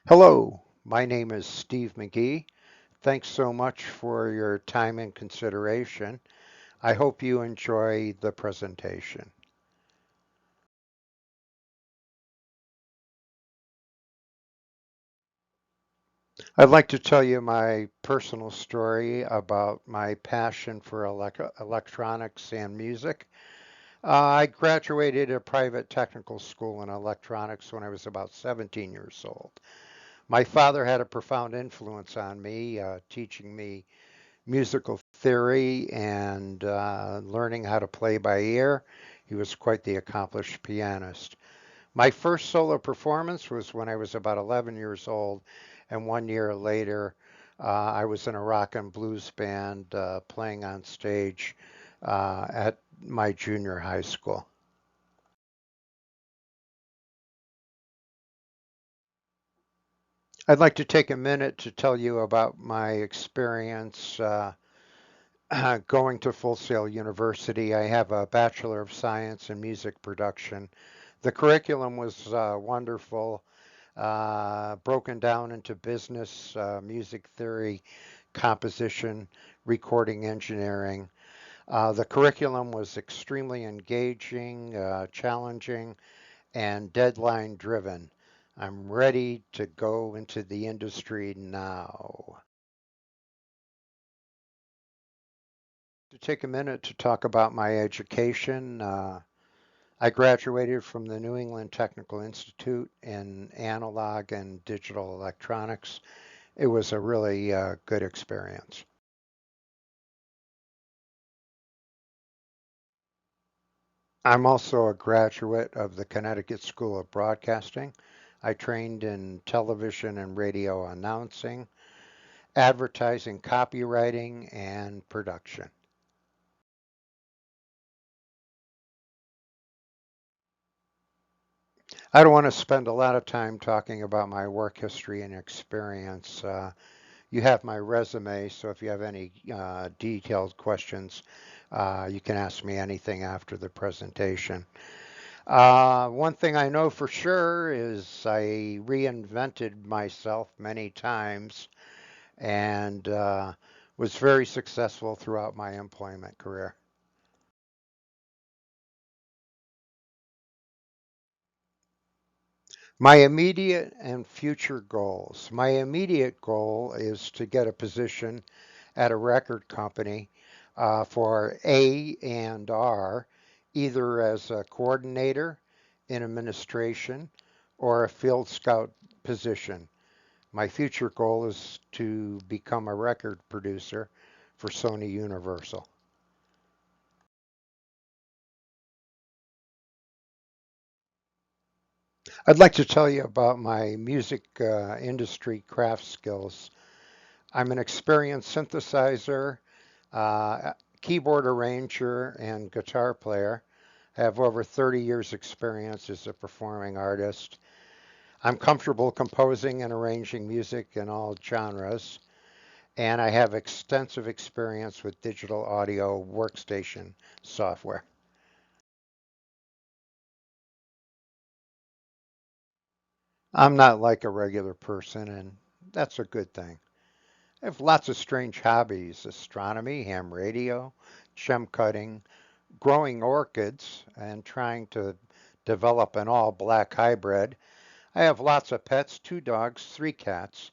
Hello, my name is Steve McGee. Thanks so much for your time and consideration. I hope you enjoy the presentation. I'd like to tell you my personal story about my passion for electronics and music. I graduated a private technical school in electronics when I was about 17 years old. My father had a profound influence on me, teaching me musical theory and learning how to play by ear. He was quite the accomplished pianist. My first solo performance was when I was about 11 years old, and 1 year later, I was in a rock and blues band playing on stage at my junior high school. I'd like to take a minute to tell you about my experience going to Full Sail University. I have a Bachelor of Science in Music Production. The curriculum was wonderful, broken down into business, music theory, composition, recording engineering. The curriculum was extremely engaging, challenging, and deadline driven. I'm ready to go into the industry now. To take a minute to talk about my education, I graduated from the New England Technical Institute in analog and digital electronics. It was a really good experience. I'm also a graduate of the Connecticut School of Broadcasting. I trained in television and radio announcing, advertising, copywriting, and production. I don't want to spend a lot of time talking about my work history and experience. You have my resume, so if you have any detailed questions, you can ask me anything after the presentation. One thing I know for sure is I reinvented myself many times and was very successful throughout my employment career. My immediate and future goals. My immediate goal is to get a position at a record company for A and R, either as a coordinator in administration or a field scout position. My future goal is to become a record producer for Sony Universal. I'd like to tell you about my music industry craft skills. I'm an experienced synthesizer, keyboard arranger, and guitar player. I have over 30 years experience as a performing artist. I'm comfortable composing and arranging music in all genres, and I have extensive experience with digital audio workstation software. I'm not like a regular person, and that's a good thing. I have lots of strange hobbies: astronomy, ham radio, gem cutting, growing orchids, and trying to develop an all black hybrid. I have lots of pets, 2 dogs, 3 cats.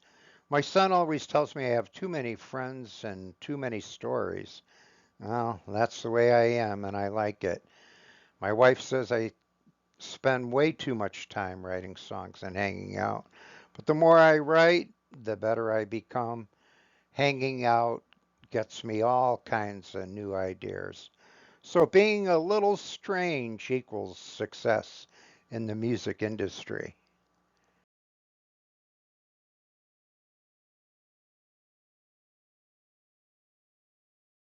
My son always tells me I have too many friends and too many stories. Well, that's the way I am, and I like it. My wife says I spend way too much time writing songs and hanging out. But the more I write, the better I become. Hanging out gets me all kinds of new ideas. So being a little strange equals success in the music industry.